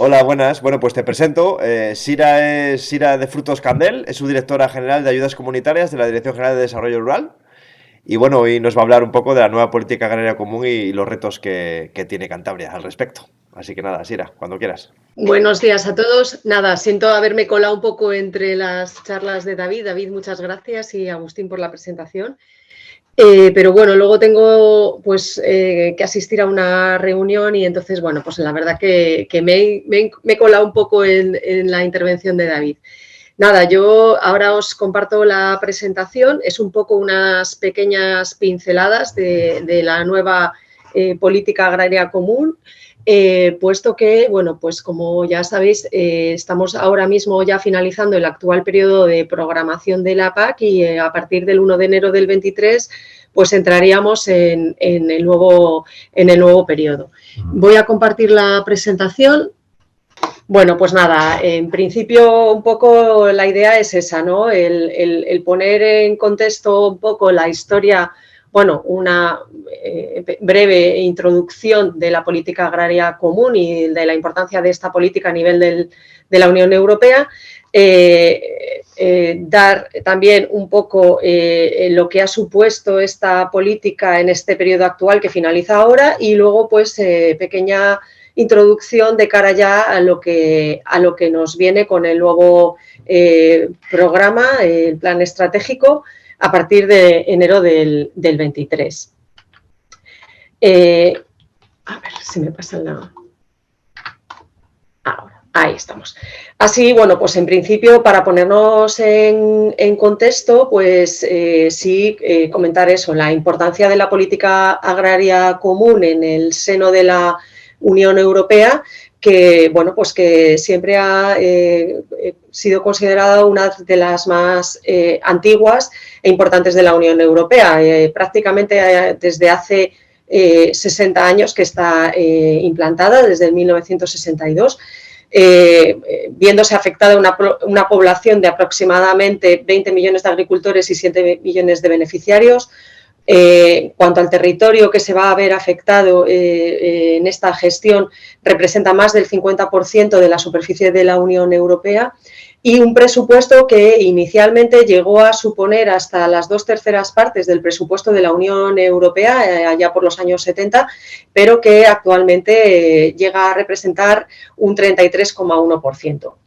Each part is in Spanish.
Hola, buenas. Bueno, pues te presento. Sira es Sira de Frutos Candel, es su directora general de Ayudas Comunitarias de la Dirección General de Desarrollo Rural. Y bueno, hoy nos va a hablar un poco de la nueva política agraria común y los retos que tiene Cantabria al respecto. Así que nada, Sira, cuando quieras. Buenos días a todos. Nada, siento haberme colado un poco entre las charlas de David. David, muchas gracias, y Agustín por la presentación. Pero bueno, luego tengo pues que asistir a una reunión y entonces, bueno, pues la verdad que me he colado un poco en la intervención de David. Nada, yo ahora os comparto la presentación. Es un poco unas pequeñas pinceladas de la nueva política agraria común. Puesto que, bueno, pues como ya sabéis, estamos ahora mismo ya finalizando el actual periodo de programación de la PAC y a partir del 1 de enero del 23, pues entraríamos en el nuevo periodo. Voy a compartir la presentación. Bueno, pues nada, en principio un poco la idea es esa, ¿no? El poner en contexto un poco la historia, bueno, una breve introducción de la política agraria común y de la importancia de esta política a nivel de la Unión Europea, dar también un poco lo que ha supuesto esta política en este periodo actual que finaliza ahora y luego pues pequeña introducción de cara ya a lo que nos viene con el nuevo programa, el plan estratégico, a partir de enero del 23. A ver si me pasa la... Ahora, ahí estamos. Así, bueno, pues en principio, para ponernos en contexto, pues sí comentar eso, la importancia de la política agraria común en el seno de la Unión Europea, que, bueno, pues que siempre ha sido considerada una de las más antiguas e importantes de la Unión Europea. Prácticamente desde hace 60 años que está implantada, desde el 1962, viéndose afectada una población de aproximadamente 20 millones de agricultores y 7 millones de beneficiarios. Cuanto al territorio que se va a ver afectado en esta gestión, representa más del 50% de la superficie de la Unión Europea y un presupuesto que inicialmente llegó a suponer hasta las 2/3 partes del presupuesto de la Unión Europea, allá por los años 70, pero que actualmente llega a representar un 33,1%.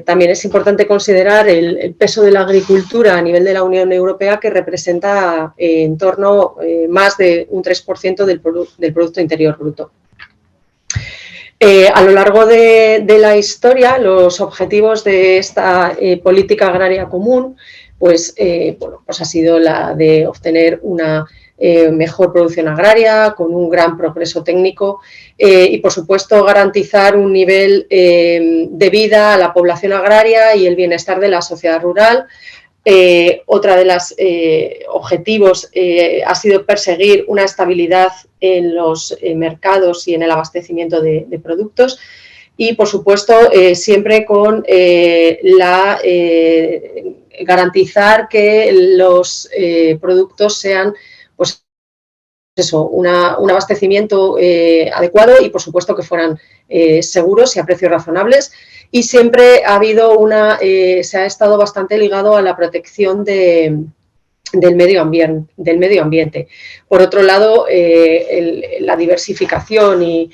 También es importante considerar el peso de la agricultura a nivel de la Unión Europea, que representa en torno más de un 3% del Producto Interior Bruto. A lo largo de la historia, los objetivos de esta política agraria común pues ha sido la de obtener una mejor producción agraria, con un gran progreso técnico y, por supuesto, garantizar un nivel de vida a la población agraria y el bienestar de la sociedad rural. Otra de los objetivos ha sido perseguir una estabilidad en los mercados y en el abastecimiento de productos y, por supuesto, siempre con garantizar que los productos sean pues eso, un abastecimiento adecuado y, por supuesto, que fueran seguros y a precios razonables. Y siempre ha habido se ha estado bastante ligado a la protección del medio ambiente. Por otro lado, la diversificación y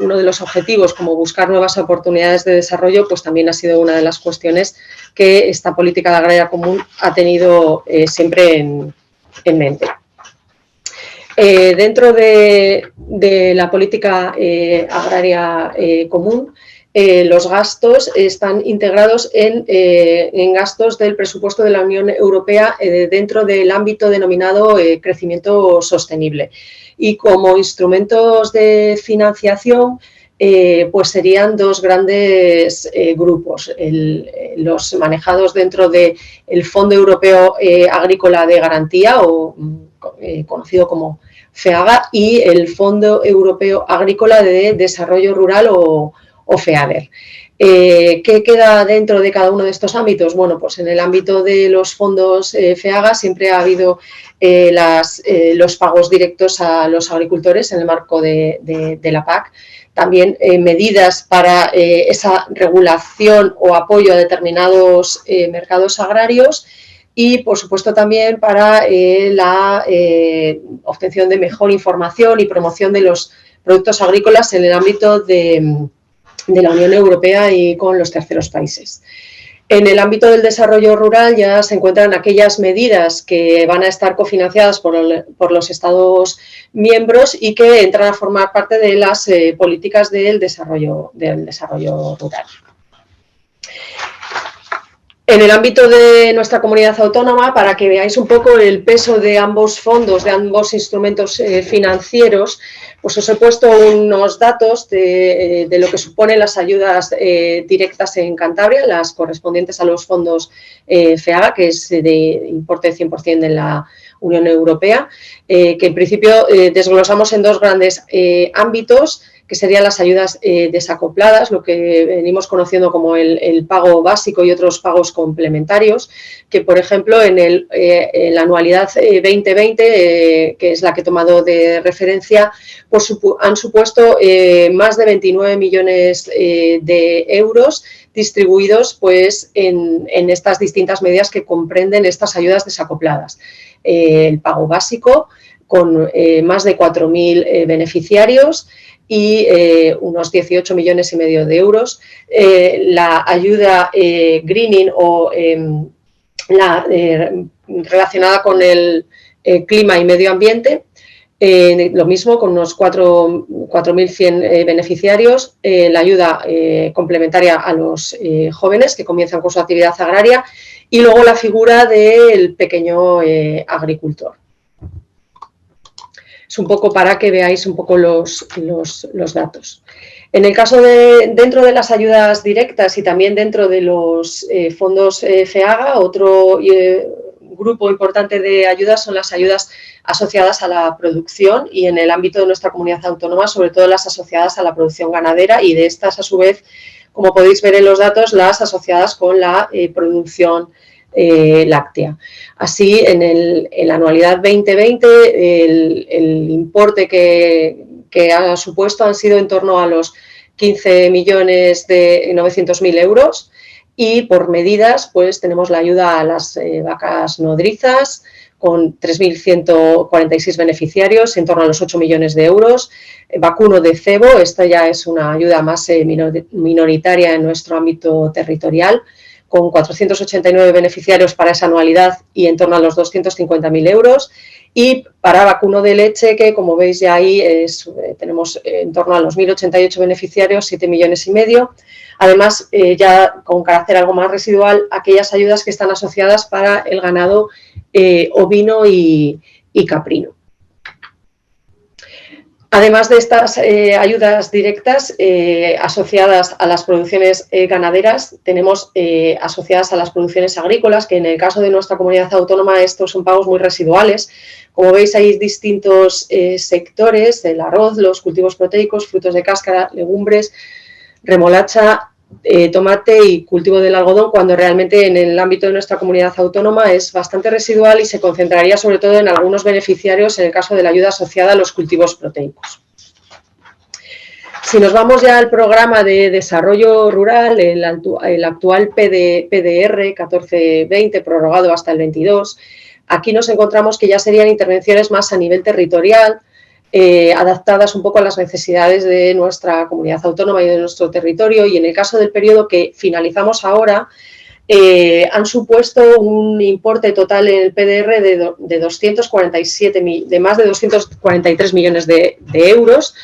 uno de los objetivos, como buscar nuevas oportunidades de desarrollo, pues también ha sido una de las cuestiones que esta política agraria común ha tenido siempre en mente. Dentro de la política agraria común, los gastos están integrados en gastos del presupuesto de la Unión Europea dentro del ámbito denominado crecimiento sostenible. Y como instrumentos de financiación, pues serían dos grandes grupos, los manejados dentro del Fondo Europeo Agrícola de Garantía, o conocido como FEAGA, y el Fondo Europeo Agrícola de Desarrollo Rural, o FEADER. ¿Qué queda dentro de cada uno de estos ámbitos? Bueno, pues en el ámbito de los fondos FEAGA siempre ha habido los pagos directos a los agricultores en el marco de la PAC, también medidas para esa regulación o apoyo a determinados mercados agrarios y, por supuesto, también para la obtención de mejor información y promoción de los productos agrícolas en el ámbito de la Unión Europea y con los terceros países. En el ámbito del desarrollo rural ya se encuentran aquellas medidas que van a estar cofinanciadas por los Estados miembros y que entran a formar parte de las políticas del desarrollo rural. En el ámbito de nuestra comunidad autónoma, para que veáis un poco el peso de ambos fondos, de ambos instrumentos financieros, pues os he puesto unos datos de lo que suponen las ayudas directas en Cantabria, las correspondientes a los fondos FEAGA, que es de importe 100% de la Unión Europea, que en principio desglosamos en dos grandes ámbitos, que serían las ayudas desacopladas, lo que venimos conociendo como el pago básico y otros pagos complementarios, que, por ejemplo, en la anualidad 2020, que es la que he tomado de referencia, pues han supuesto más de 29 millones de euros distribuidos pues, en estas distintas medidas que comprenden estas ayudas desacopladas. El pago básico, con más de 4.000 beneficiarios, y unos 18 millones y medio de euros. La ayuda greening o relacionada con el clima y medio ambiente, lo mismo, con unos 4.100 beneficiarios. La ayuda complementaria a los jóvenes que comienzan con su actividad agraria y luego la figura del pequeño agricultor. Es un poco para que veáis un poco los datos. En el caso dentro de las ayudas directas y también dentro de los fondos FEAGA, otro grupo importante de ayudas son las ayudas asociadas a la producción y en el ámbito de nuestra comunidad autónoma, sobre todo las asociadas a la producción ganadera y de estas, a su vez, como podéis ver en los datos, las asociadas con la producción láctea. Así, en la anualidad 2020, el importe que ha supuesto han sido en torno a los 15.900.000 euros y por medidas pues tenemos la ayuda a las vacas nodrizas con 3.146 beneficiarios, en torno a los 8 millones de euros. Vacuno de cebo, esta ya es una ayuda más minoritaria en nuestro ámbito territorial, con 489 beneficiarios para esa anualidad y en torno a los 250.000 euros. Y para vacuno de leche, que como veis ya ahí tenemos en torno a los 1.088 beneficiarios, 7 millones y medio. Además, ya con carácter algo más residual, aquellas ayudas que están asociadas para el ganado ovino y caprino. Además de estas ayudas directas asociadas a las producciones ganaderas, tenemos asociadas a las producciones agrícolas, que en el caso de nuestra comunidad autónoma estos son pagos muy residuales. Como veis, hay distintos sectores: el arroz, los cultivos proteicos, frutos de cáscara, legumbres, remolacha, tomate y cultivo del algodón, cuando realmente en el ámbito de nuestra comunidad autónoma es bastante residual y se concentraría sobre todo en algunos beneficiarios en el caso de la ayuda asociada a los cultivos proteicos. Si nos vamos ya al programa de desarrollo rural, el actual PDR 1420, prorrogado hasta el 22, aquí nos encontramos que ya serían intervenciones más a nivel territorial, adaptadas un poco a las necesidades de nuestra comunidad autónoma y de nuestro territorio, y en el caso del periodo que finalizamos ahora, han supuesto un importe total en el PDR de más de 243 millones de euros.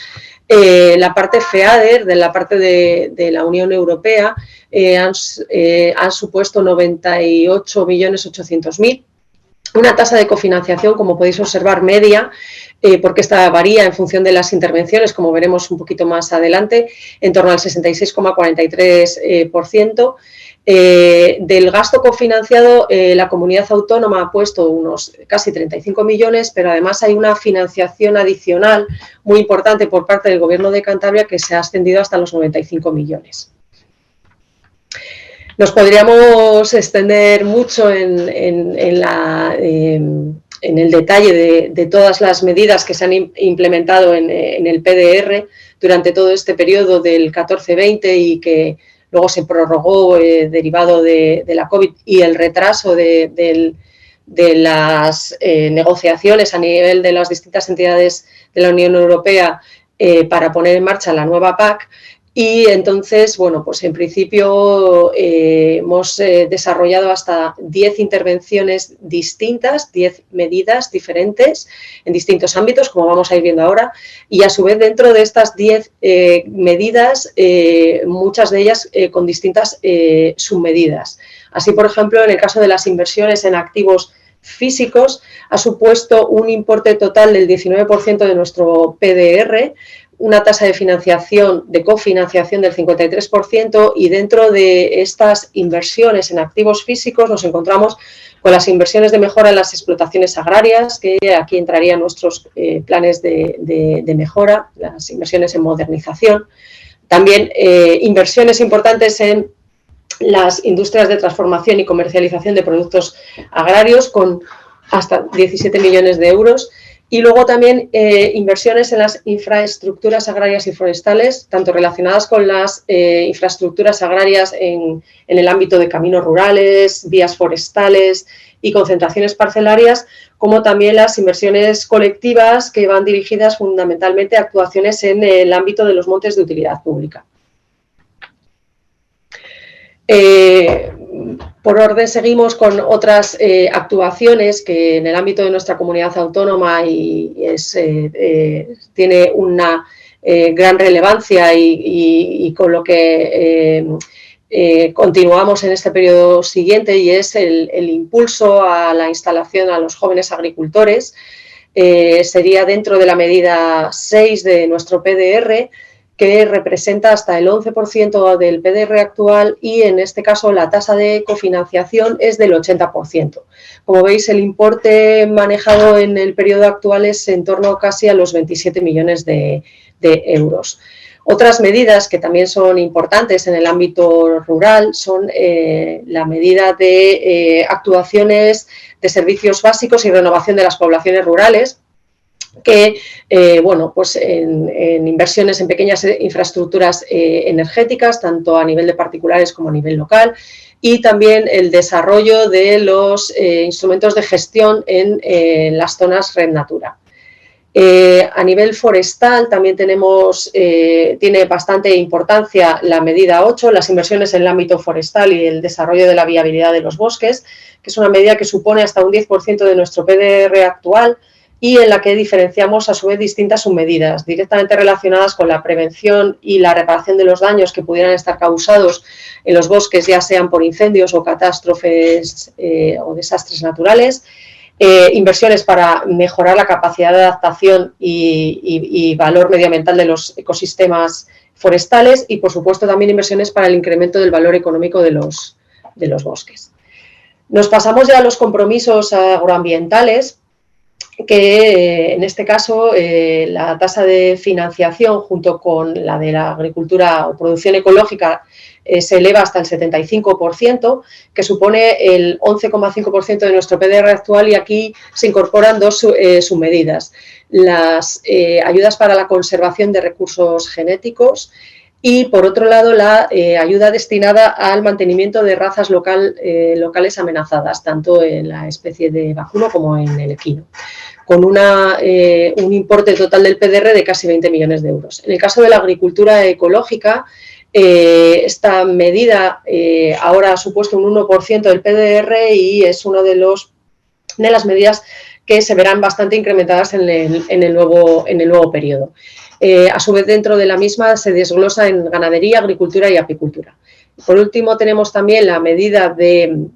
La parte FEADER, de la parte de la Unión Europea, han supuesto 98.800.000. Una tasa de cofinanciación, como podéis observar, media, porque esta varía en función de las intervenciones, como veremos un poquito más adelante, en torno al 66,43%. Del gasto cofinanciado, la comunidad autónoma ha puesto unos casi 35 millones, pero además hay una financiación adicional muy importante por parte del Gobierno de Cantabria que se ha ascendido hasta los 95 millones. Nos podríamos extender mucho en el detalle de todas las medidas que se han implementado en el PDR, durante todo este periodo del 14-20 y que luego se prorrogó derivado de la COVID y el retraso de las negociaciones a nivel de las distintas entidades de la Unión Europea para poner en marcha la nueva PAC. Y entonces, bueno, pues en principio hemos desarrollado hasta 10 intervenciones distintas, 10 medidas diferentes en distintos ámbitos, como vamos a ir viendo ahora, y a su vez dentro de estas 10 medidas, muchas de ellas con distintas submedidas. Así, por ejemplo, en el caso de las inversiones en activos físicos, ha supuesto un importe total del 19% de nuestro PDR, una tasa de financiación, de cofinanciación del 53%, y dentro de estas inversiones en activos físicos nos encontramos con las inversiones de mejora en las explotaciones agrarias, que aquí entrarían nuestros planes de mejora, las inversiones en modernización. También inversiones importantes en las industrias de transformación y comercialización de productos agrarios con hasta 17 millones de euros. Y luego también inversiones en las infraestructuras agrarias y forestales, tanto relacionadas con las infraestructuras agrarias en el ámbito de caminos rurales, vías forestales y concentraciones parcelarias, como también las inversiones colectivas que van dirigidas fundamentalmente a actuaciones en el ámbito de los montes de utilidad pública. Por orden seguimos con otras actuaciones que en el ámbito de nuestra comunidad autónoma tiene una gran relevancia y con lo que continuamos en este periodo siguiente, y es el impulso a la instalación a los jóvenes agricultores. Sería dentro de la medida 6 de nuestro PDR, que representa hasta el 11% del PDR actual, y en este caso la tasa de cofinanciación es del 80%. Como veis, el importe manejado en el periodo actual es en torno casi a los 27 millones de euros. Otras medidas que también son importantes en el ámbito rural son la medida de actuaciones de servicios básicos y renovación de las poblaciones rurales, que, bueno, pues en inversiones en pequeñas infraestructuras energéticas, tanto a nivel de particulares como a nivel local, y también el desarrollo de los instrumentos de gestión en las zonas Red Natura. A nivel forestal también tiene bastante importancia la medida 8, las inversiones en el ámbito forestal y el desarrollo de la viabilidad de los bosques, que es una medida que supone hasta un 10% de nuestro PDR actual, y en la que diferenciamos a su vez distintas submedidas directamente relacionadas con la prevención y la reparación de los daños que pudieran estar causados en los bosques, ya sean por incendios o catástrofes o desastres naturales, inversiones para mejorar la capacidad de adaptación y valor medioambiental de los ecosistemas forestales, y por supuesto también inversiones para el incremento del valor económico de los bosques. Nos pasamos ya a los compromisos agroambientales, que en este caso la tasa de financiación junto con la de la agricultura o producción ecológica se eleva hasta el 75%, que supone el 11,5% de nuestro PDR actual, y aquí se incorporan dos submedidas: las ayudas para la conservación de recursos genéticos y, por otro lado, la ayuda destinada al mantenimiento de razas locales amenazadas, tanto en la especie de vacuno como en el equino, con un importe total del PDR de casi 20 millones de euros. En el caso de la agricultura ecológica, esta medida ahora ha supuesto un 1% del PDR y es una de las medidas que se verán bastante incrementadas en el nuevo periodo. A su vez, dentro de la misma se desglosa en ganadería, agricultura y apicultura. Por último, tenemos también la medida de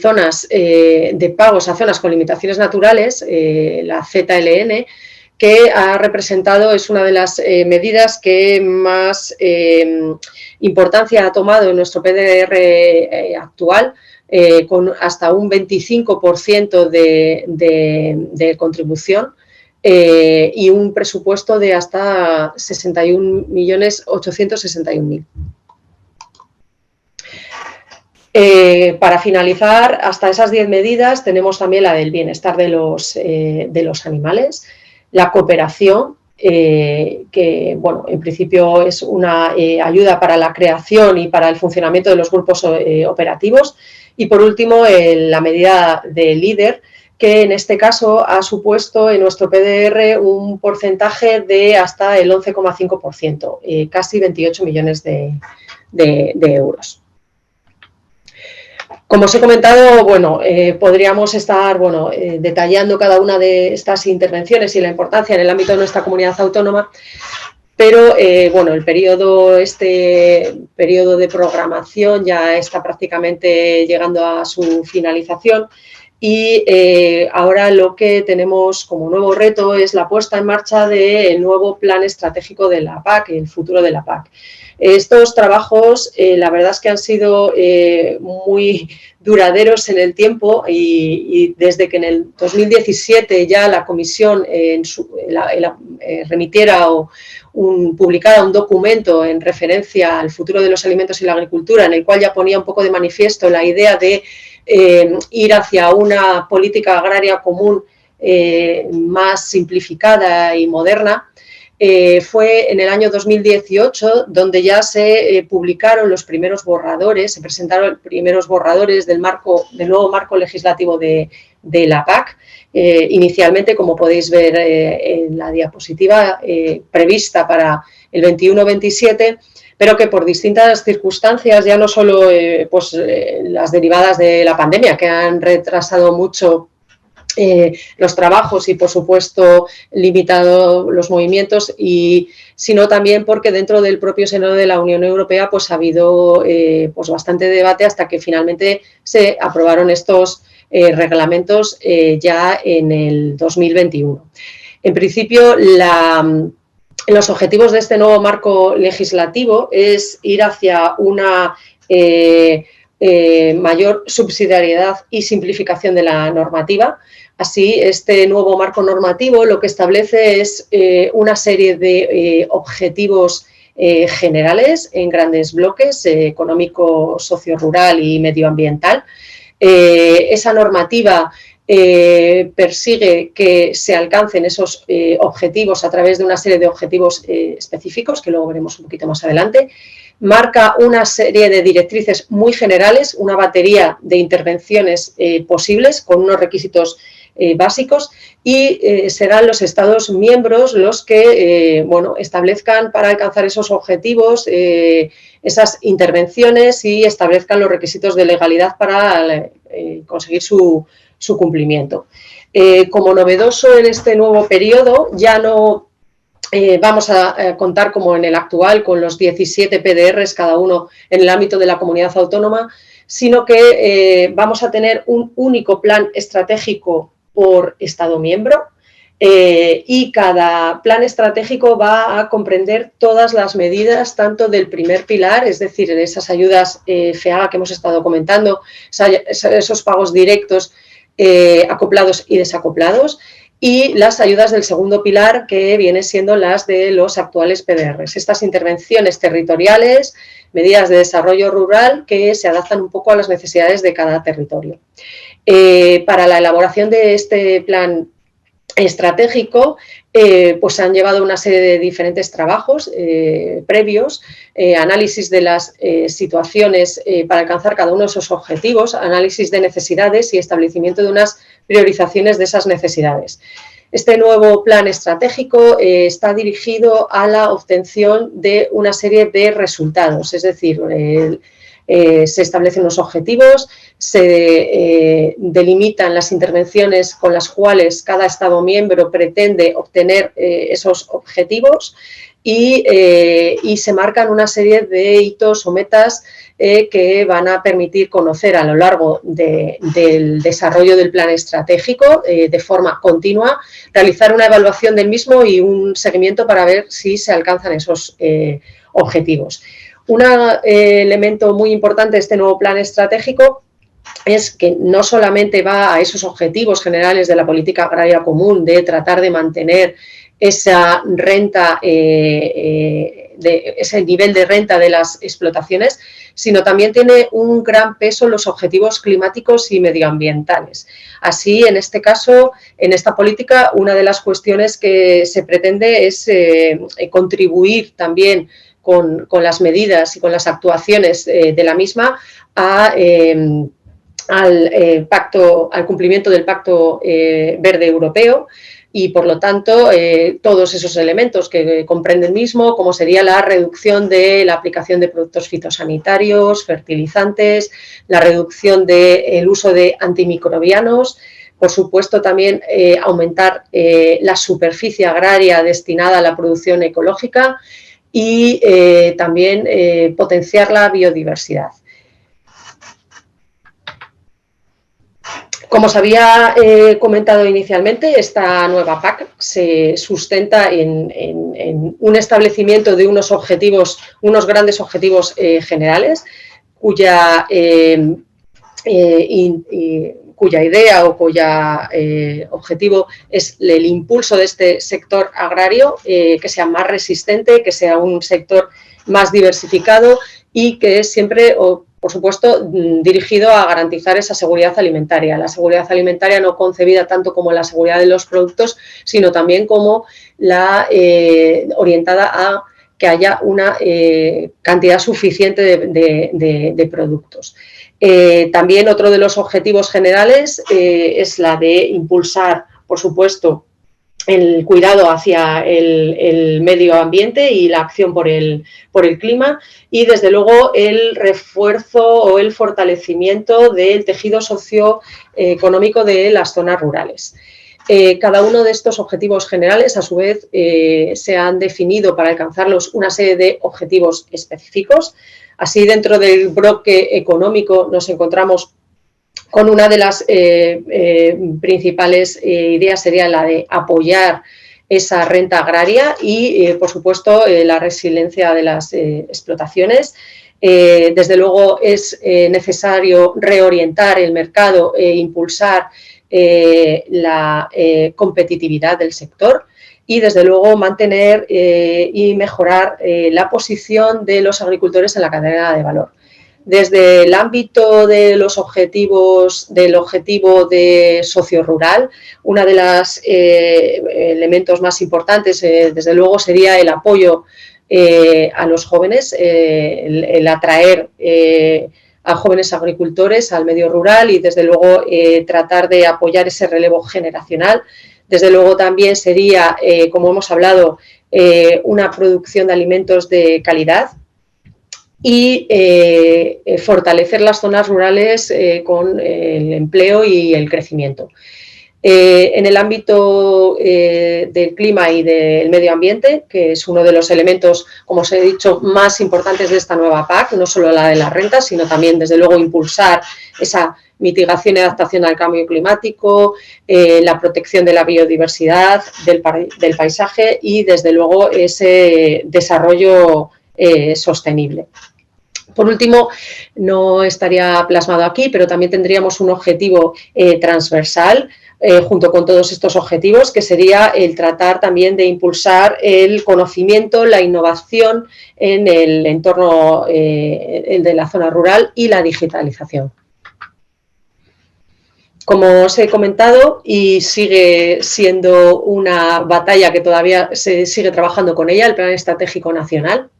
zonas de pagos a zonas con limitaciones naturales, la ZLN, que ha representado, es una de las medidas que más importancia ha tomado en nuestro PDR actual, con hasta un 25% de contribución y un presupuesto de hasta 61.861.000. Para finalizar, hasta esas 10 medidas tenemos también la del bienestar de los animales, la cooperación, que bueno, en principio es una ayuda para la creación y para el funcionamiento de los grupos operativos. Y por último, la medida de líder, que en este caso ha supuesto en nuestro PDR un porcentaje de hasta el 11,5%, casi 28 millones de euros. Como os he comentado, bueno, podríamos estar detallando cada una de estas intervenciones y la importancia en el ámbito de nuestra comunidad autónoma, pero bueno, el periodo de programación ya está prácticamente llegando a su finalización y ahora lo que tenemos como nuevo reto es la puesta en marcha del nuevo plan estratégico de la PAC, el futuro de la PAC. Estos trabajos, la verdad es que han sido muy duraderos en el tiempo y desde que en el 2017 ya la Comisión remitiera o publicara un documento en referencia al futuro de los alimentos y la agricultura, en el cual ya ponía un poco de manifiesto la idea de ir hacia una política agraria común más simplificada y moderna. Fue en el año 2018 donde ya se publicaron los primeros borradores, se presentaron los primeros borradores del nuevo marco legislativo de la PAC, inicialmente, como podéis ver en la diapositiva, prevista para el 21-27, pero que por distintas circunstancias, ya no solo las derivadas de la pandemia, que han retrasado mucho los trabajos y, por supuesto, limitado los movimientos, sino también porque dentro del propio seno de la Unión Europea ha habido bastante debate hasta que finalmente se aprobaron estos reglamentos ya en el 2021. En principio, los objetivos de este nuevo marco legislativo es ir hacia una mayor subsidiariedad y simplificación de la normativa. Así, este nuevo marco normativo lo que establece es una serie de objetivos generales en grandes bloques, económico, socio-rural y medioambiental. Esa normativa persigue que se alcancen esos objetivos a través de una serie de objetivos específicos, que luego veremos un poquito más adelante. Marca una serie de directrices muy generales, una batería de intervenciones posibles con unos requisitos básicos y serán los Estados miembros los que establezcan para alcanzar esos objetivos esas intervenciones y establezcan los requisitos de legalidad para conseguir su cumplimiento. Como novedoso en este nuevo periodo, ya no vamos a contar como en el actual con los 17 PDRs cada uno en el ámbito de la comunidad autónoma, sino que vamos a tener un único plan estratégico por Estado miembro y cada plan estratégico va a comprender todas las medidas, tanto del primer pilar, es decir, esas ayudas FEAGA que hemos estado comentando, esos pagos directos acoplados y desacoplados, y las ayudas del segundo pilar, que vienen siendo las de los actuales PDRs. Estas intervenciones territoriales, medidas de desarrollo rural que se adaptan un poco a las necesidades de cada territorio. Para la elaboración de este plan estratégico, se han llevado una serie de diferentes trabajos previos, análisis de las situaciones para alcanzar cada uno de esos objetivos, análisis de necesidades y establecimiento de unas priorizaciones de esas necesidades. Este nuevo plan estratégico está dirigido a la obtención de una serie de resultados, es decir, se establecen los objetivos, se delimitan las intervenciones con las cuales cada Estado miembro pretende obtener esos objetivos y se marcan una serie de hitos o metas que van a permitir conocer a lo largo del desarrollo del plan estratégico de forma continua, realizar una evaluación del mismo y un seguimiento para ver si se alcanzan esos objetivos. Un elemento muy importante de este nuevo plan estratégico es que no solamente va a esos objetivos generales de la política agraria común de tratar de mantener esa renta de de ese nivel de renta de las explotaciones, sino también tiene un gran peso en los objetivos climáticos y medioambientales. Así, en este caso, en esta política, una de las cuestiones que se pretende es contribuir también con las medidas y con las actuaciones de la misma al cumplimiento del Pacto Verde Europeo y, por lo tanto, todos esos elementos que comprende el mismo, como sería la reducción de la aplicación de productos fitosanitarios, fertilizantes, la reducción del uso de antimicrobianos, por supuesto también aumentar la superficie agraria destinada a la producción ecológica y también potenciar la biodiversidad. Como os había comentado inicialmente, esta nueva PAC se sustenta en un establecimiento de unos grandes objetivos generales, cuya idea o cuya objetivo es el impulso de este sector agrario, que sea más resistente, que sea un sector más diversificado y que siempre, por supuesto, dirigido a garantizar esa seguridad alimentaria. La seguridad alimentaria no concebida tanto como la seguridad de los productos, sino también como la orientada a que haya una cantidad suficiente de productos. También otro de los objetivos generales es la de impulsar, por supuesto, el cuidado hacia el medio ambiente y la acción por el clima y, desde luego, el refuerzo o el fortalecimiento del tejido socioeconómico de las zonas rurales. Cada uno de estos objetivos generales, a su vez, se han definido para alcanzarlos una serie de objetivos específicos. Así, dentro del bloque económico nos encontramos con una de las principales ideas, sería la de apoyar esa renta agraria y, por supuesto, la resiliencia de las explotaciones. Desde luego es necesario reorientar el mercado e impulsar la competitividad del sector y, desde luego, mantener y mejorar la posición de los agricultores en la cadena de valor. Desde el ámbito de los objetivos, del objetivo de socio-rural, uno de los elementos más importantes, desde luego, sería el apoyo a los jóvenes, el atraer a jóvenes agricultores al medio rural y, desde luego, tratar de apoyar ese relevo generacional. Desde luego, también sería, como hemos hablado, una producción de alimentos de calidad y fortalecer las zonas rurales con el empleo y el crecimiento. En el ámbito del clima y del medio ambiente, que es uno de los elementos, como os he dicho, más importantes de esta nueva PAC, no solo la de las rentas, sino también, desde luego, impulsar esa mitigación y adaptación al cambio climático, la protección de la biodiversidad, del paisaje y, desde luego, ese desarrollo sostenible. Por último, no estaría plasmado aquí, pero también tendríamos un objetivo transversal junto con todos estos objetivos, que sería el tratar también de impulsar el conocimiento, la innovación en el entorno de la zona rural y la digitalización. Como os he comentado, y sigue siendo una batalla que todavía se sigue trabajando con ella, el Plan Estratégico Nacional.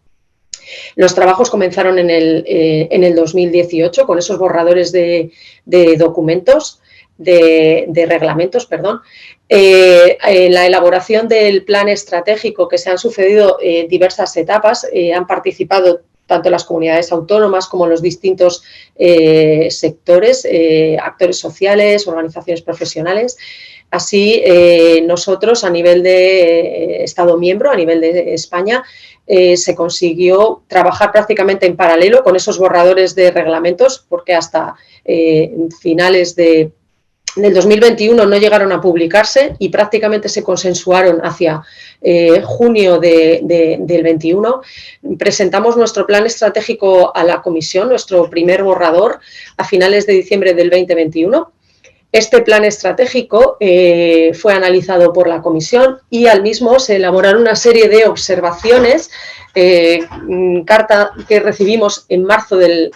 Los trabajos comenzaron en el 2018 con esos borradores de documentos, de reglamentos, perdón. La elaboración del plan estratégico, que se han sucedido diversas etapas, han participado tanto las comunidades autónomas como los distintos sectores, actores sociales, organizaciones profesionales. Así, nosotros, a nivel de Estado miembro, a nivel de España, se consiguió trabajar prácticamente en paralelo con esos borradores de reglamentos, porque hasta finales del 2021 no llegaron a publicarse y prácticamente se consensuaron hacia junio del 21. Presentamos nuestro plan estratégico a la Comisión, nuestro primer borrador, a finales de diciembre del 2021. Este plan estratégico fue analizado por la Comisión y al mismo se elaboraron una serie de observaciones, carta que recibimos en marzo de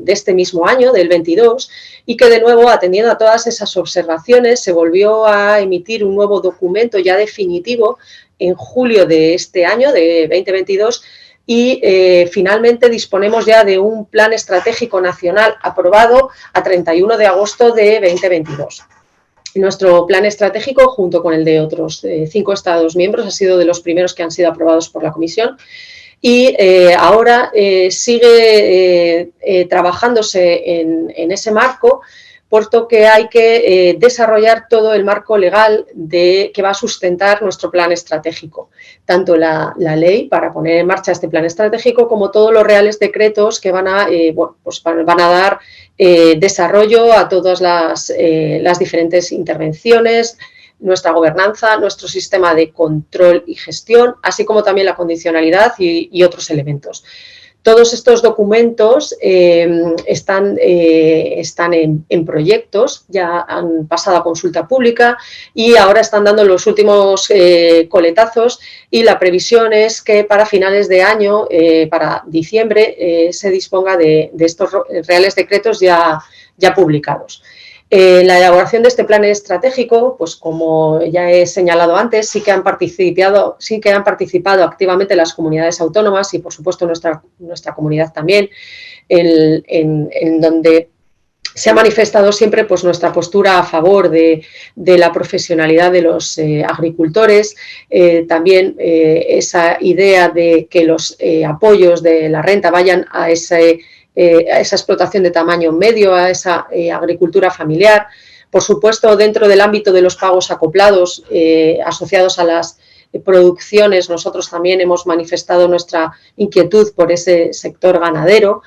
este mismo año, del 22, y que de nuevo, atendiendo a todas esas observaciones, se volvió a emitir un nuevo documento ya definitivo en julio de este año, de 2022, y finalmente disponemos ya de un plan estratégico nacional aprobado a 31 de agosto de 2022. Nuestro plan estratégico, junto con el de otros 5 Estados miembros, ha sido de los primeros que han sido aprobados por la Comisión y ahora sigue trabajándose en ese marco, puesto que hay que desarrollar todo el marco legal que va a sustentar nuestro plan estratégico, tanto la ley para poner en marcha este plan estratégico como todos los reales decretos que van a dar desarrollo a todas las diferentes intervenciones, nuestra gobernanza, nuestro sistema de control y gestión, así como también la condicionalidad y otros elementos. Todos estos documentos están en proyectos, ya han pasado a consulta pública y ahora están dando los últimos coletazos, y la previsión es que para finales de año, para diciembre, se disponga de estos reales decretos ya publicados. La elaboración de este plan estratégico, pues como ya he señalado antes, sí que han participado activamente las comunidades autónomas y, por supuesto, nuestra comunidad también, en donde se ha manifestado siempre pues nuestra postura a favor de la profesionalidad de los agricultores, también esa idea de que los apoyos de la renta vayan a esa explotación de tamaño medio, a esa agricultura familiar. Por supuesto, dentro del ámbito de los pagos acoplados asociados a las producciones, nosotros también hemos manifestado nuestra inquietud por ese sector ganadero,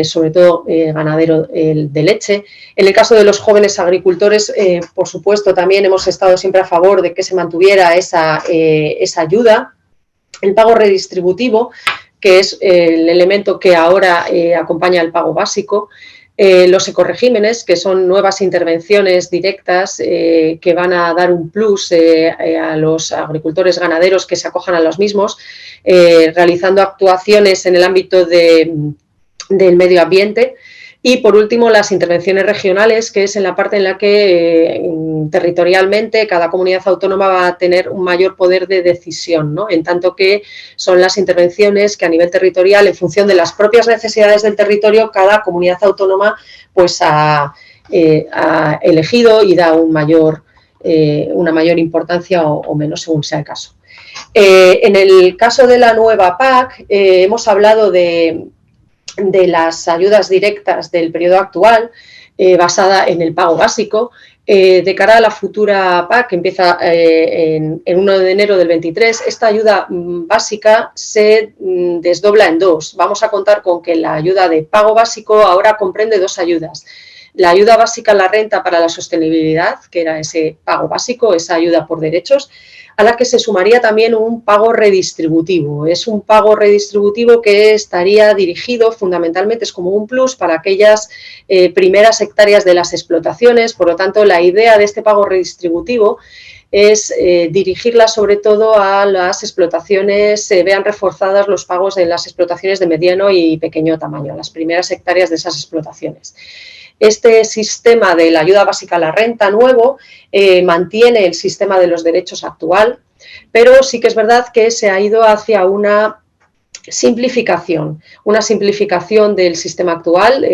sobre todo ganadero de leche. En el caso de los jóvenes agricultores, por supuesto, también hemos estado siempre a favor de que se mantuviera esa ayuda. El pago redistributivo, que es el elemento que ahora acompaña al pago básico, los ecoregímenes, que son nuevas intervenciones directas que van a dar un plus a los agricultores ganaderos que se acojan a los mismos, realizando actuaciones en el ámbito del medio ambiente. Y, por último, las intervenciones regionales, que es en la parte en la que territorialmente cada comunidad autónoma va a tener un mayor poder de decisión, ¿no? En tanto que son las intervenciones que a nivel territorial, en función de las propias necesidades del territorio, cada comunidad autónoma pues ha elegido y da una mayor importancia o menos, según sea el caso. En el caso de la nueva PAC, hemos hablado de las ayudas directas del periodo actual, basada en el pago básico. De cara a la futura PAC, que empieza en 1 de enero del 23, esta ayuda básica se desdobla en dos. Vamos a contar con que la ayuda de pago básico ahora comprende dos ayudas. La ayuda básica a la renta para la sostenibilidad, que era ese pago básico, esa ayuda por derechos, a la que se sumaría también un pago redistributivo. Es un pago redistributivo que estaría dirigido fundamentalmente, es como un plus para aquellas primeras hectáreas de las explotaciones. Por lo tanto, la idea de este pago redistributivo es dirigirla sobre todo a las explotaciones, se vean reforzadas los pagos en las explotaciones de mediano y pequeño tamaño, a las primeras hectáreas de esas explotaciones. Este sistema de la ayuda básica a la renta nuevo mantiene el sistema de los derechos actual, pero sí que es verdad que se ha ido hacia una simplificación del sistema actual,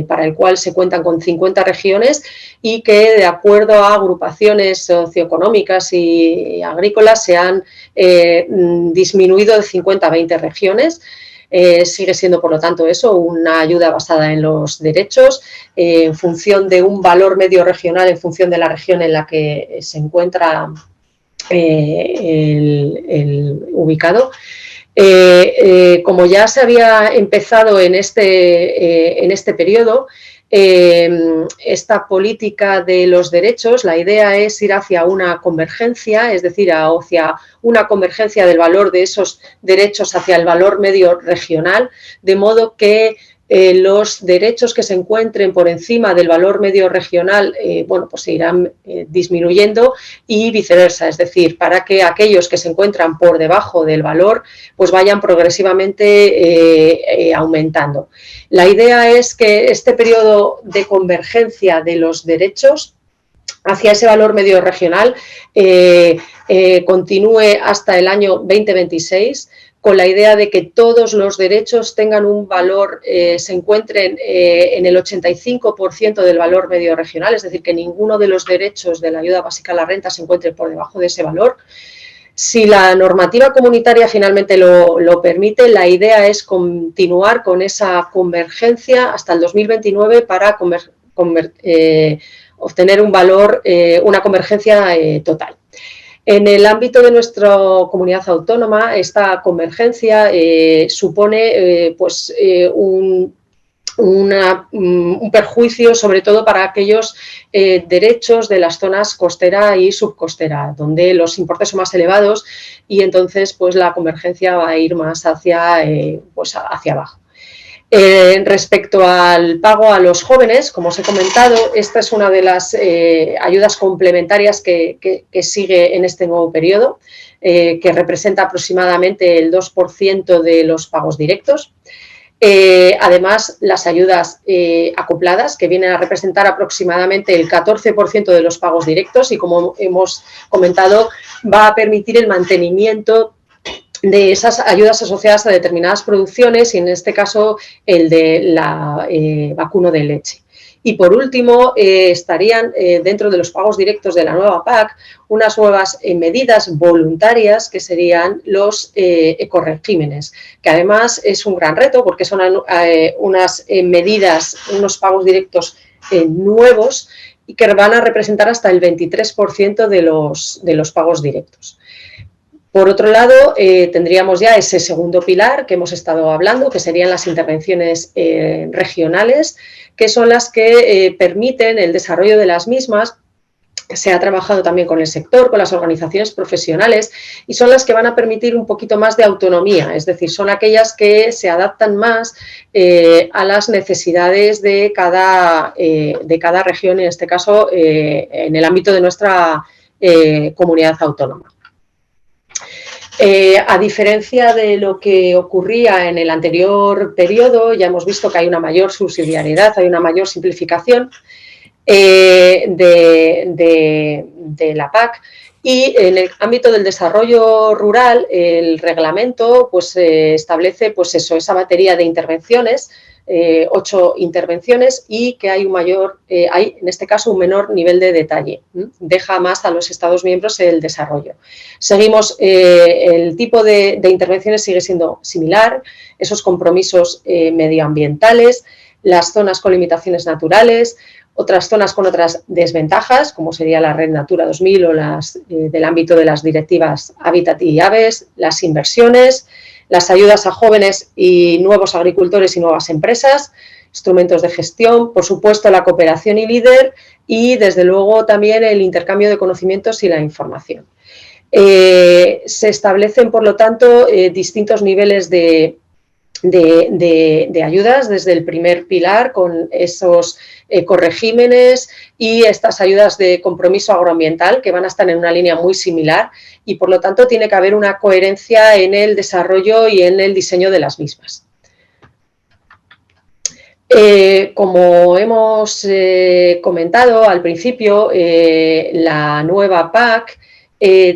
para el cual se cuentan con 50 regiones y que, de acuerdo a agrupaciones socioeconómicas y agrícolas, se han disminuido de 50 a 20 regiones. Sigue siendo, por lo tanto, eso, una ayuda basada en los derechos, en función de un valor medio regional, en función de la región en la que se encuentra ubicado. Como ya se había empezado en este periodo, esta política de los derechos, la idea es ir hacia una convergencia, es decir, hacia una convergencia del valor de esos derechos hacia el valor medio regional, de modo que los derechos que se encuentren por encima del valor medio regional, bueno, pues se irán disminuyendo y viceversa, es decir, para que aquellos que se encuentran por debajo del valor, pues vayan progresivamente aumentando. La idea es que este periodo de convergencia de los derechos hacia ese valor medio regional continúe hasta el año 2026, con la idea de que todos los derechos tengan un valor, se encuentren en el 85% del valor medio regional, es decir, que ninguno de los derechos de la ayuda básica a la renta se encuentre por debajo de ese valor. Si la normativa comunitaria finalmente lo permite, la idea es continuar con esa convergencia hasta el 2029 para obtener un valor, una convergencia total. En el ámbito de nuestra comunidad autónoma, esta convergencia supone pues, un perjuicio, sobre todo para aquellos derechos de las zonas costera y subcostera, donde los importes son más elevados y entonces pues, la convergencia va a ir más hacia, pues, hacia abajo. Respecto al pago a los jóvenes, como os he comentado, esta es una de las ayudas complementarias que sigue en este nuevo periodo, que representa aproximadamente el 2% de los pagos directos. Además, las ayudas acopladas, que vienen a representar aproximadamente el 14% de los pagos directos y, como hemos comentado, va a permitir el mantenimiento de esas ayudas asociadas a determinadas producciones y, en este caso, el de la vacuno de leche. Y, por último, estarían dentro de los pagos directos de la nueva PAC unas nuevas medidas voluntarias que serían los ecoregímenes, que además es un gran reto porque son unas medidas, unos pagos directos nuevos y que van a representar hasta el 23% de los pagos directos. Por otro lado, tendríamos ya ese segundo pilar que hemos estado hablando, que serían las intervenciones regionales, que son las que permiten el desarrollo de las mismas. Se ha trabajado también con el sector, con las organizaciones profesionales y son las que van a permitir un poquito más de autonomía, es decir, son aquellas que se adaptan más a las necesidades de cada región, en este caso en el ámbito de nuestra comunidad autónoma. A diferencia de lo que ocurría en el anterior periodo, ya hemos visto que hay una mayor subsidiariedad, hay una mayor simplificación de la PAC, y en el ámbito del desarrollo rural el reglamento pues, establece pues eso, esa batería de intervenciones, 8 intervenciones, y que hay hay en este caso un menor nivel de detalle, deja más a los Estados miembros el desarrollo. Seguimos, el tipo de intervenciones sigue siendo similar, esos compromisos medioambientales, las zonas con limitaciones naturales, otras zonas con otras desventajas, como sería la Red Natura 2000 o las del ámbito de las directivas Hábitat y Aves, las inversiones, las ayudas a jóvenes y nuevos agricultores y nuevas empresas, instrumentos de gestión, por supuesto la cooperación y líder y, desde luego, también el intercambio de conocimientos y la información. Se establecen, por lo tanto, distintos niveles de ayudas desde el primer pilar con esos ecoregímenes y estas ayudas de compromiso agroambiental que van a estar en una línea muy similar y, por lo tanto, tiene que haber una coherencia en el desarrollo y en el diseño de las mismas. Como hemos comentado al principio, la nueva PAC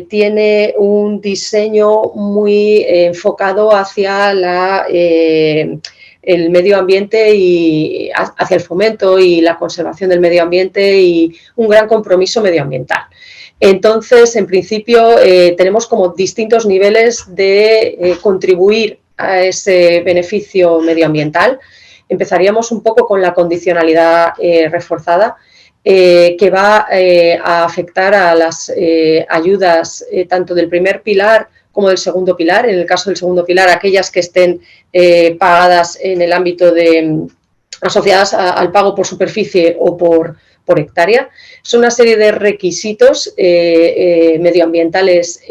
tiene un diseño muy enfocado hacia el medio ambiente y hacia el fomento y la conservación del medio ambiente y un gran compromiso medioambiental. Entonces, en principio, tenemos como distintos niveles de contribuir a ese beneficio medioambiental. Empezaríamos un poco con la condicionalidad reforzada, que va a afectar a las ayudas tanto del primer pilar como del segundo pilar. En el caso del segundo pilar, aquellas que estén pagadas en el ámbito asociadas al pago por superficie o por hectárea. Son una serie de requisitos medioambientales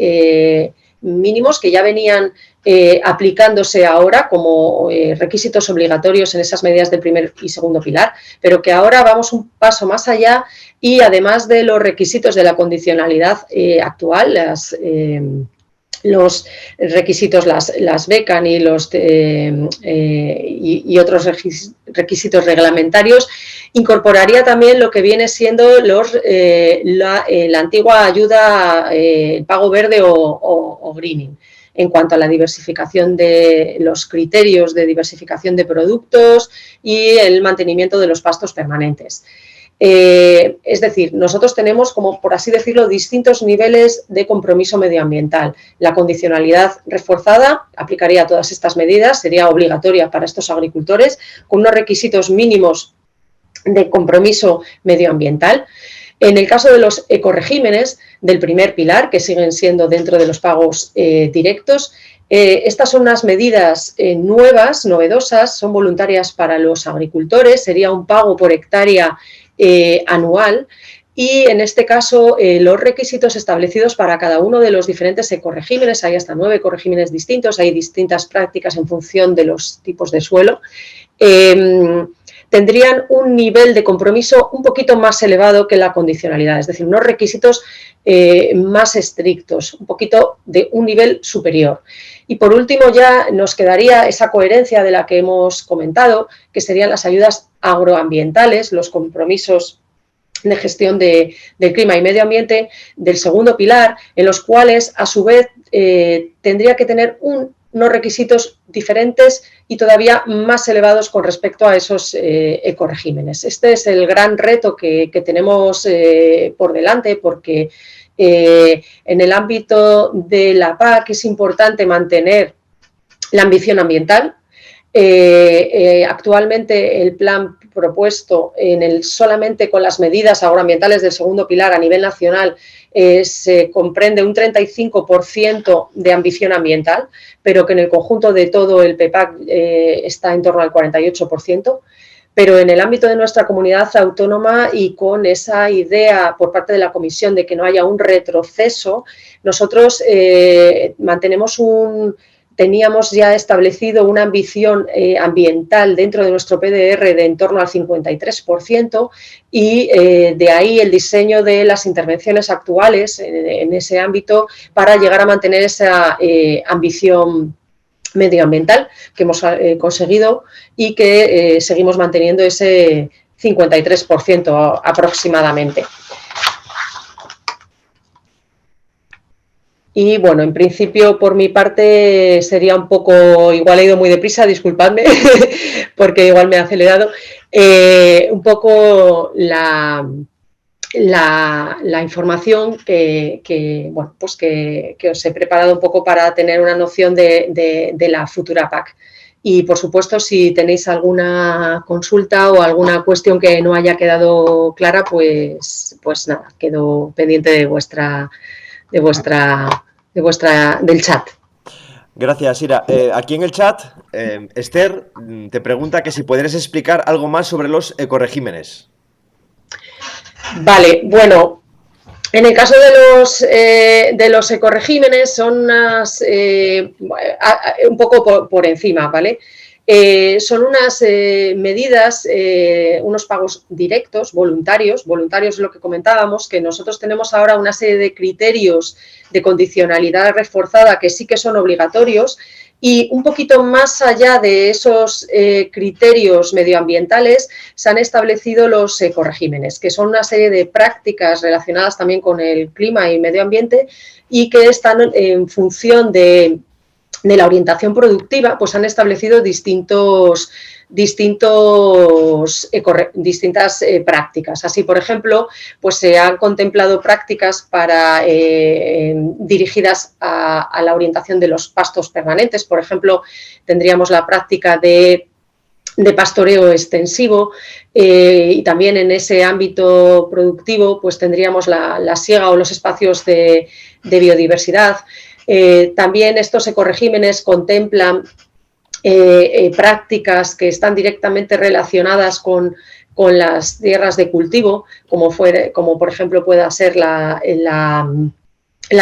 mínimos que ya venían aplicándose ahora como requisitos obligatorios en esas medidas del primer y segundo pilar, pero que ahora vamos un paso más allá y además de los requisitos de la condicionalidad actual, los requisitos, las becan y otros requisitos reglamentarios, incorporaría también lo que viene siendo la antigua ayuda, el pago verde o greening, en cuanto a la diversificación de los criterios de diversificación de productos y el mantenimiento de los pastos permanentes. Es decir, nosotros tenemos, como por así decirlo, distintos niveles de compromiso medioambiental. La condicionalidad reforzada aplicaría todas estas medidas, sería obligatoria para estos agricultores, con unos requisitos mínimos de compromiso medioambiental. En el caso de los ecoregímenes del primer pilar, que siguen siendo dentro de los pagos directos, estas son unas medidas nuevas, novedosas, son voluntarias para los agricultores, sería un pago por hectárea anual y en este caso los requisitos establecidos para cada uno de los diferentes ecoregímenes, hay hasta 9 ecoregímenes distintos, hay distintas prácticas en función de los tipos de suelo, tendrían un nivel de compromiso un poquito más elevado que la condicionalidad, es decir, unos requisitos más estrictos, un poquito de un nivel superior. Y por último ya nos quedaría esa coherencia de la que hemos comentado, que serían las ayudas agroambientales, los compromisos de gestión del clima y medio ambiente del segundo pilar, en los cuales a su vez tendría que tener unos requisitos diferentes y todavía más elevados con respecto a esos ecoregímenes. Este es el gran reto que tenemos por delante, porque en el ámbito de la PAC es importante mantener la ambición ambiental. Actualmente el plan propuesto solamente con las medidas agroambientales del segundo pilar a nivel nacional se comprende un 35% de ambición ambiental, pero que en el conjunto de todo el PEPAC está en torno al 48%. Pero en el ámbito de nuestra comunidad autónoma y con esa idea por parte de la Comisión de que no haya un retroceso, nosotros teníamos ya establecido una ambición ambiental dentro de nuestro PDR de en torno al 53% y de ahí el diseño de las intervenciones actuales en ese ámbito para llegar a mantener esa ambición medioambiental que hemos conseguido y que seguimos manteniendo ese 53% aproximadamente. Y bueno, en principio por mi parte sería un poco, igual he ido muy deprisa, disculpadme porque igual me he acelerado, un poco la información que os he preparado un poco para tener una noción de la futura PAC. Y, por supuesto, si tenéis alguna consulta o alguna cuestión que no haya quedado clara, pues nada, quedo pendiente del chat. Gracias, Ira. Aquí en el chat, Esther te pregunta que si podrías explicar algo más sobre los ecoregímenes. Vale, bueno, en el caso de los ecoregímenes son unas, un poco por encima, ¿vale? Son unas medidas, unos pagos directos, voluntarios es lo que comentábamos, que nosotros tenemos ahora una serie de criterios de condicionalidad reforzada que sí que son obligatorios. Y un poquito más allá de esos criterios medioambientales se han establecido los ecoregímenes, que son una serie de prácticas relacionadas también con el clima y medio ambiente y que están en función de la orientación productiva, pues han establecido distintas prácticas. Así, por ejemplo, pues se han contemplado prácticas dirigidas a la orientación de los pastos permanentes. Por ejemplo, tendríamos la práctica de pastoreo extensivo y también en ese ámbito productivo pues tendríamos la siega o los espacios de biodiversidad. También estos ecoregímenes contemplan prácticas que están directamente relacionadas con las tierras de cultivo, como por ejemplo pueda ser la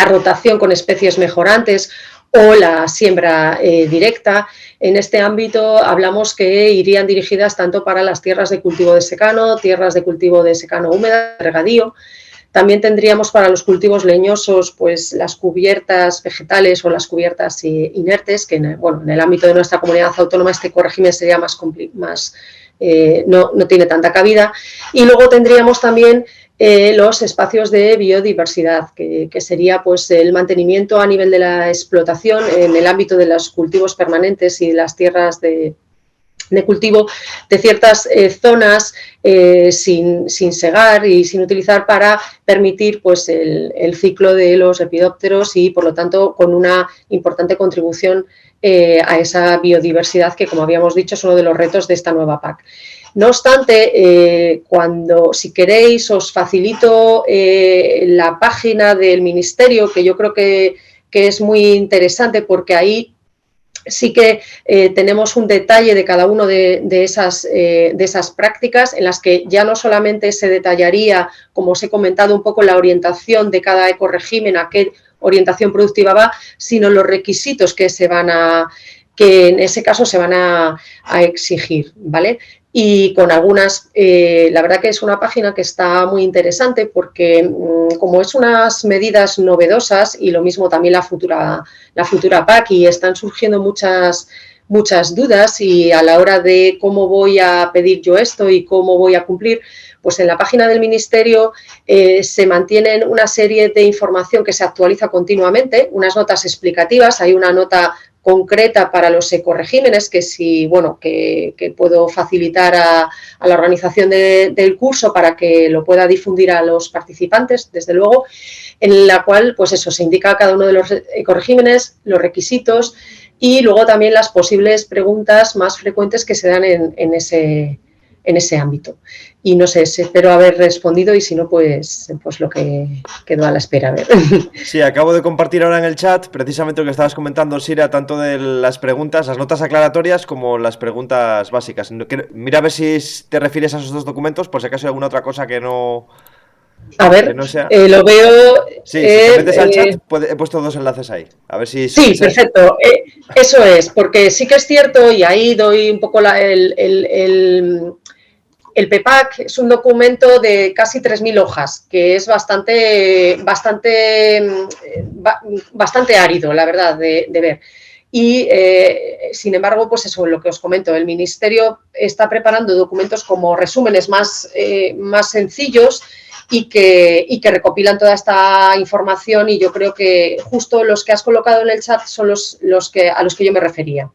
rotación con especies mejorantes o la siembra directa. En este ámbito hablamos que irían dirigidas tanto para las tierras de cultivo de secano, tierras de cultivo de secano húmeda, regadío. También tendríamos para los cultivos leñosos pues las cubiertas vegetales o las cubiertas inertes, que en el ámbito de nuestra comunidad autónoma este ecorégimen sería más no tiene tanta cabida. Y luego tendríamos también los espacios de biodiversidad, que sería pues el mantenimiento a nivel de la explotación en el ámbito de los cultivos permanentes y de las tierras de cultivo de ciertas zonas sin segar y sin utilizar para permitir pues, el ciclo de los lepidópteros y, por lo tanto, con una importante contribución a esa biodiversidad que, como habíamos dicho, es uno de los retos de esta nueva PAC. No obstante, si queréis, os facilito la página del Ministerio, que yo creo que es muy interesante porque ahí sí que tenemos un detalle de cada una de esas prácticas en las que ya no solamente se detallaría, como os he comentado, un poco la orientación de cada ecorégimen, a qué orientación productiva va, sino los requisitos que en ese caso se van a exigir, ¿vale? Y con algunas, la verdad que es una página que está muy interesante porque como es unas medidas novedosas y lo mismo también la futura PAC y están surgiendo muchas dudas y a la hora de cómo voy a pedir yo esto y cómo voy a cumplir, pues en la página del Ministerio se mantienen una serie de información que se actualiza continuamente, unas notas explicativas, hay una nota concreta para los ecoregímenes que puedo facilitar a la organización del curso para que lo pueda difundir a los participantes, desde luego, en la cual pues eso, se indica cada uno de los ecoregímenes, los requisitos y luego también las posibles preguntas más frecuentes que se dan en ese ámbito. Y no sé, espero haber respondido y si no, pues lo que quedó a la espera. A ver. Sí, acabo de compartir ahora en el chat precisamente lo que estabas comentando, Sira, tanto de las preguntas, las notas aclaratorias como las preguntas básicas. Mira a ver si te refieres a esos dos documentos, por si acaso hay alguna otra cosa que no... A ver, que no sea... lo veo... Sí, si te metes al chat, he puesto dos enlaces ahí. A ver si... Sí, perfecto. Eso es, porque sí que es cierto, y ahí doy un poco el PPAC es un documento de casi 3.000 hojas, que es bastante árido, la verdad, de ver. Y, sin embargo, pues eso, lo que os comento, el Ministerio está preparando documentos como resúmenes más sencillos y que recopilan toda esta información y yo creo que justo los que has colocado en el chat son a los que yo me refería.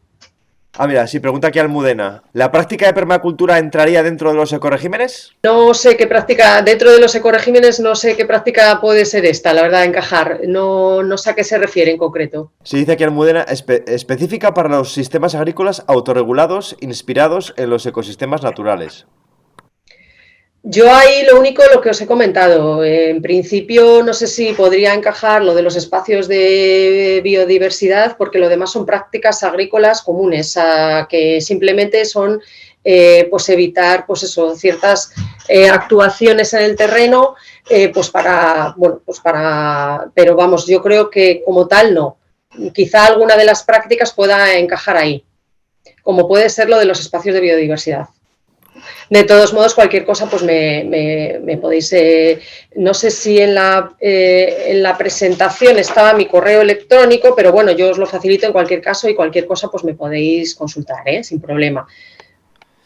Ah, mira, sí, pregunta aquí Almudena. ¿La práctica de permacultura entraría dentro de los ecoregímenes? No sé qué práctica, dentro de los ecoregímenes no sé qué práctica puede ser esta, la verdad, encajar. No sé a qué se refiere en concreto. Se dice aquí Almudena, específica para los sistemas agrícolas autorregulados inspirados en los ecosistemas naturales. Yo ahí lo que os he comentado, en principio no sé si podría encajar lo de los espacios de biodiversidad porque lo demás son prácticas agrícolas comunes, que simplemente son pues evitar pues eso, ciertas actuaciones en el terreno pero vamos, yo creo que como tal no, quizá alguna de las prácticas pueda encajar ahí, como puede ser lo de los espacios de biodiversidad. De todos modos, cualquier cosa, pues me podéis... no sé si en la presentación estaba mi correo electrónico, pero bueno, yo os lo facilito en cualquier caso y cualquier cosa, pues me podéis consultar, sin problema.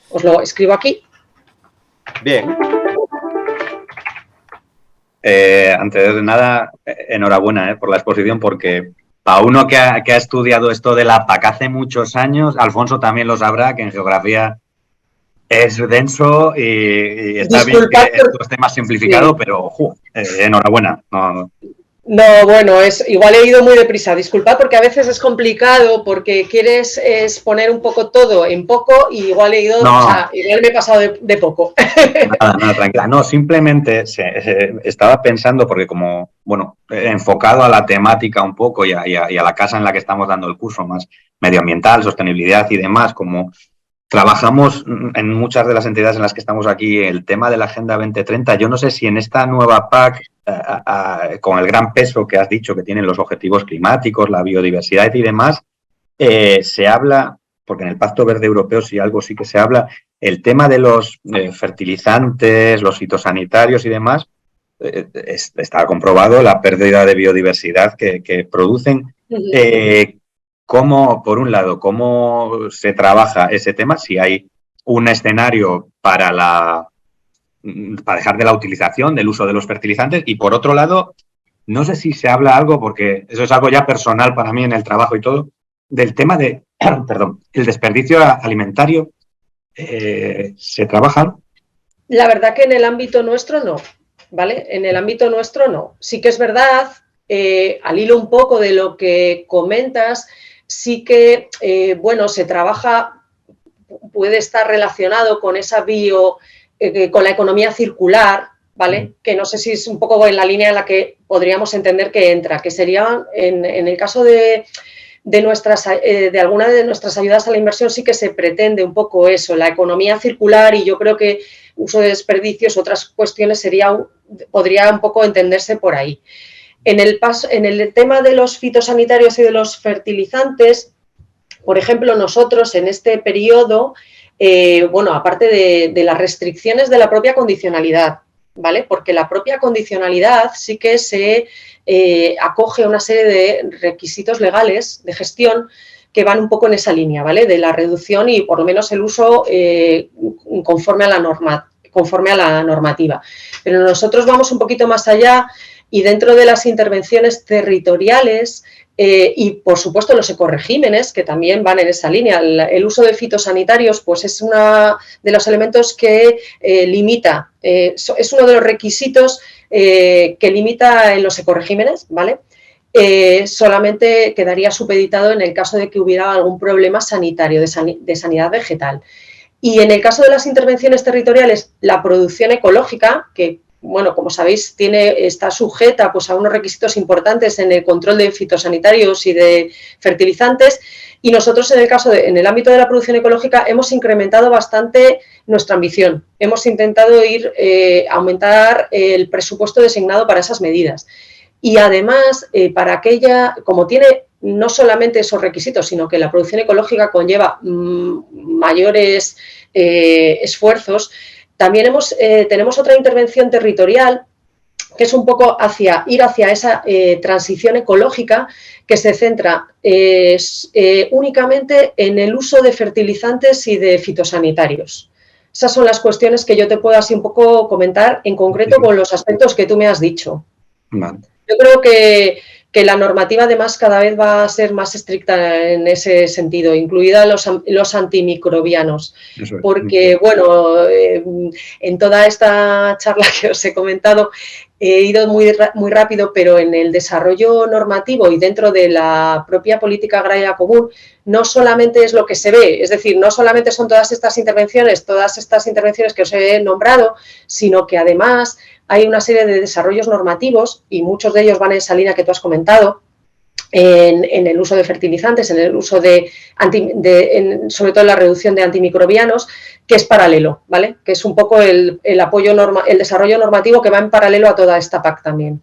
Os lo escribo aquí. Bien. Antes de nada, enhorabuena por la exposición, porque para uno que ha estudiado esto de la PAC hace muchos años, Alfonso también lo sabrá, que en geografía es denso y está bien que esto esté más simplificado, sí. Pero enhorabuena. No, bueno, igual he ido muy deprisa. Disculpad porque a veces es complicado porque quieres exponer un poco todo en poco y igual igual me he pasado de poco. Nada, tranquila. No, simplemente estaba pensando porque como, enfocado a la temática un poco y a la casa en la que estamos dando el curso, más medioambiental, sostenibilidad y demás, como trabajamos en muchas de las entidades en las que estamos aquí el tema de la Agenda 2030. Yo no sé si en esta nueva PAC, con el gran peso que has dicho que tienen los objetivos climáticos, la biodiversidad y demás, se habla, porque en el Pacto Verde Europeo sí algo sí que se habla, el tema de los fertilizantes, los fitosanitarios y demás, está comprobado la pérdida de biodiversidad que producen. ¿Cómo, por un lado, cómo se trabaja ese tema? Si hay un escenario para dejar de la utilización, del uso de los fertilizantes, y por otro lado, no sé si se habla algo, porque eso es algo ya personal para mí en el trabajo y todo, del tema de, perdón, el desperdicio alimentario. ¿Se trabaja? La verdad que en el ámbito nuestro no, ¿vale? En el ámbito nuestro no. Sí que es verdad, al hilo un poco de lo que comentas, sí que, bueno, se trabaja, puede estar relacionado con esa con la economía circular, ¿vale? Que no sé si es un poco en la línea en la que podríamos entender que entra, que sería, en el caso de alguna de nuestras ayudas a la inversión sí que se pretende un poco eso, la economía circular, y yo creo que uso de desperdicios, otras cuestiones podría un poco entenderse por ahí. En el tema de los fitosanitarios y de los fertilizantes, por ejemplo, nosotros en este periodo, bueno, aparte de las restricciones de la propia condicionalidad, ¿vale? Porque la propia condicionalidad sí que se acoge a una serie de requisitos legales de gestión que van un poco en esa línea, ¿vale? De la reducción y por lo menos el uso conforme a la normativa. Pero nosotros vamos un poquito más allá y dentro de las intervenciones territoriales y, por supuesto, los ecoregímenes, que también van en esa línea. El uso de fitosanitarios pues, es uno de los elementos que limita, es uno de los requisitos que limita en los ecoregímenes, ¿vale? Solamente quedaría supeditado en el caso de que hubiera algún problema sanitario, de sanidad vegetal. Y en el caso de las intervenciones territoriales, la producción ecológica, que, bueno, como sabéis, está sujeta pues, a unos requisitos importantes en el control de fitosanitarios y de fertilizantes, y nosotros en el ámbito de la producción ecológica hemos incrementado bastante nuestra ambición. Hemos intentado aumentar el presupuesto designado para esas medidas. Y además, como tiene no solamente esos requisitos, sino que la producción ecológica conlleva mayores esfuerzos, también tenemos otra intervención territorial que es un poco ir hacia esa transición ecológica que se centra únicamente en el uso de fertilizantes y de fitosanitarios. Esas son las cuestiones que yo te puedo así un poco comentar en concreto con los aspectos que tú me has dicho. Vale. Yo creo que la normativa además cada vez va a ser más estricta en ese sentido, incluida los antimicrobianos, porque, bueno, en toda esta charla que os he comentado he ido muy rápido, pero en el desarrollo normativo y dentro de la propia política agraria común no solamente es lo que se ve, es decir, no solamente son todas estas intervenciones que os he nombrado, sino que además hay una serie de desarrollos normativos y muchos de ellos van en esa línea que tú has comentado, en el uso de fertilizantes, en el uso sobre todo en la reducción de antimicrobianos, que es paralelo, ¿vale? Que es un poco el desarrollo normativo que va en paralelo a toda esta PAC también.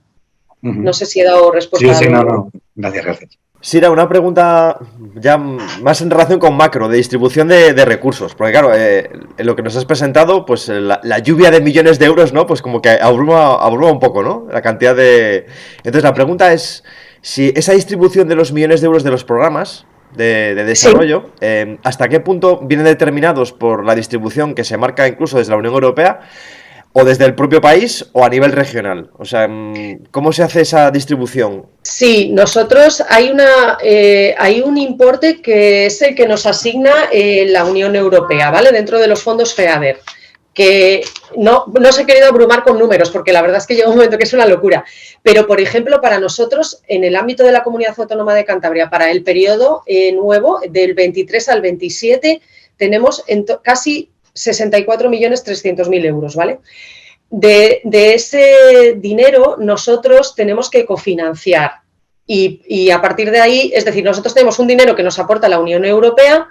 No sé si he dado respuesta. Sí, no. Gracias. Sira, una pregunta ya más en relación con macro, de distribución de recursos. Porque claro, en lo que nos has presentado, pues la lluvia de millones de euros, ¿no? Pues como que abruma un poco, ¿no? La cantidad de... Entonces la pregunta es si esa distribución de los millones de euros de los programas de desarrollo, sí, ¿hasta qué punto vienen determinados por la distribución que se marca incluso desde la Unión Europea o desde el propio país o a nivel regional? O sea, ¿cómo se hace esa distribución? Sí, nosotros hay un importe que es el que nos asigna la Unión Europea, ¿vale? Dentro de los fondos FEADER, que no os he querido abrumar con números porque la verdad es que llega un momento que es una locura, pero por ejemplo para nosotros en el ámbito de la Comunidad Autónoma de Cantabria para el periodo nuevo del 23 al 27 tenemos casi 64.300.000 euros, ¿vale? De ese dinero nosotros tenemos que cofinanciar y a partir de ahí, es decir, nosotros tenemos un dinero que nos aporta la Unión Europea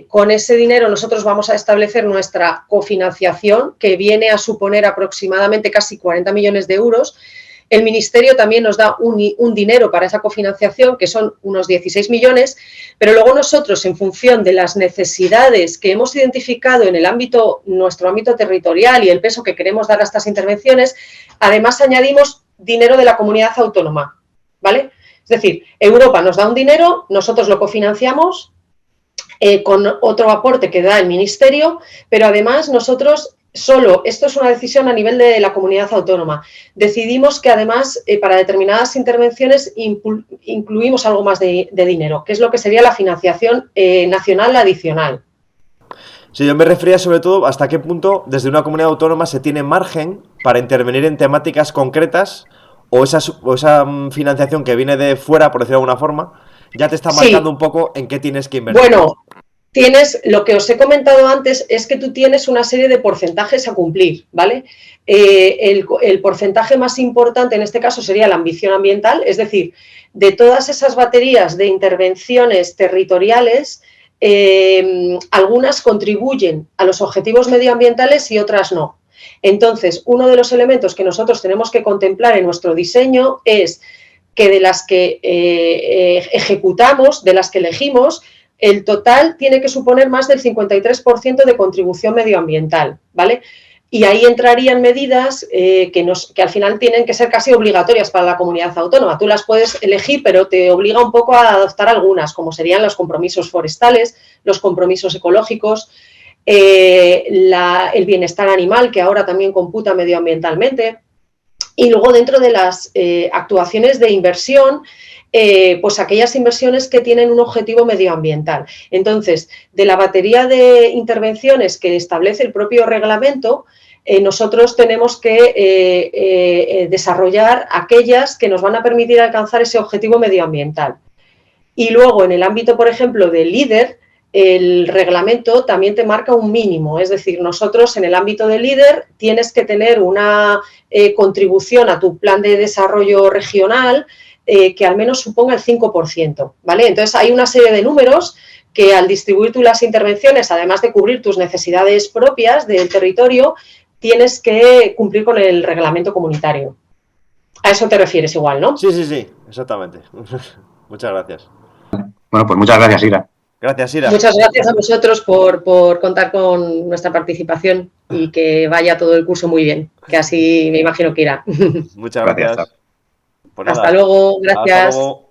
Con ese dinero nosotros vamos a establecer nuestra cofinanciación, que viene a suponer aproximadamente casi 40 millones de euros. El Ministerio también nos da un dinero para esa cofinanciación, que son unos 16 millones, pero luego nosotros, en función de las necesidades que hemos identificado en nuestro ámbito territorial y el peso que queremos dar a estas intervenciones, además añadimos dinero de la comunidad autónoma, ¿vale? Es decir, Europa nos da un dinero, nosotros lo cofinanciamos con otro aporte que da el Ministerio, pero además nosotros esto es una decisión a nivel de la comunidad autónoma, decidimos que además para determinadas intervenciones incluimos algo más de dinero, que es lo que sería la financiación nacional adicional. Sí, yo me refería sobre todo hasta qué punto desde una comunidad autónoma se tiene margen para intervenir en temáticas concretas o esa financiación que viene de fuera, por decirlo de alguna forma, ya te está marcando un poco en qué tienes que invertir. Bueno, lo que os he comentado antes es que tú tienes una serie de porcentajes a cumplir, ¿vale? El porcentaje más importante en este caso sería la ambición ambiental, es decir, de todas esas baterías de intervenciones territoriales, algunas contribuyen a los objetivos medioambientales y otras no. Entonces, uno de los elementos que nosotros tenemos que contemplar en nuestro diseño es que de las que ejecutamos, de las que elegimos, el total tiene que suponer más del 53% de contribución medioambiental, ¿vale? Y ahí entrarían medidas que al final tienen que ser casi obligatorias para la comunidad autónoma. Tú las puedes elegir, pero te obliga un poco a adoptar algunas, como serían los compromisos forestales, los compromisos ecológicos, el bienestar animal, que ahora también computa medioambientalmente. Y luego dentro de las actuaciones de inversión, pues aquellas inversiones que tienen un objetivo medioambiental. Entonces, de la batería de intervenciones que establece el propio reglamento, nosotros tenemos que desarrollar aquellas que nos van a permitir alcanzar ese objetivo medioambiental. Y luego, en el ámbito, por ejemplo, del LEADER, el reglamento también te marca un mínimo, es decir, nosotros en el ámbito del LEADER tienes que tener una contribución a tu plan de desarrollo regional que al menos suponga el 5%, ¿vale? Entonces, hay una serie de números que al distribuir tú las intervenciones, además de cubrir tus necesidades propias del territorio, tienes que cumplir con el reglamento comunitario. A eso te refieres igual, ¿no? Sí, exactamente. Muchas gracias. Bueno, pues muchas gracias, Ira. Gracias, Ira. Muchas gracias a vosotros por contar con nuestra participación y que vaya todo el curso muy bien, que así me imagino que irá. Muchas gracias. Gracias. Pues nada, Hasta luego, gracias. Hasta luego.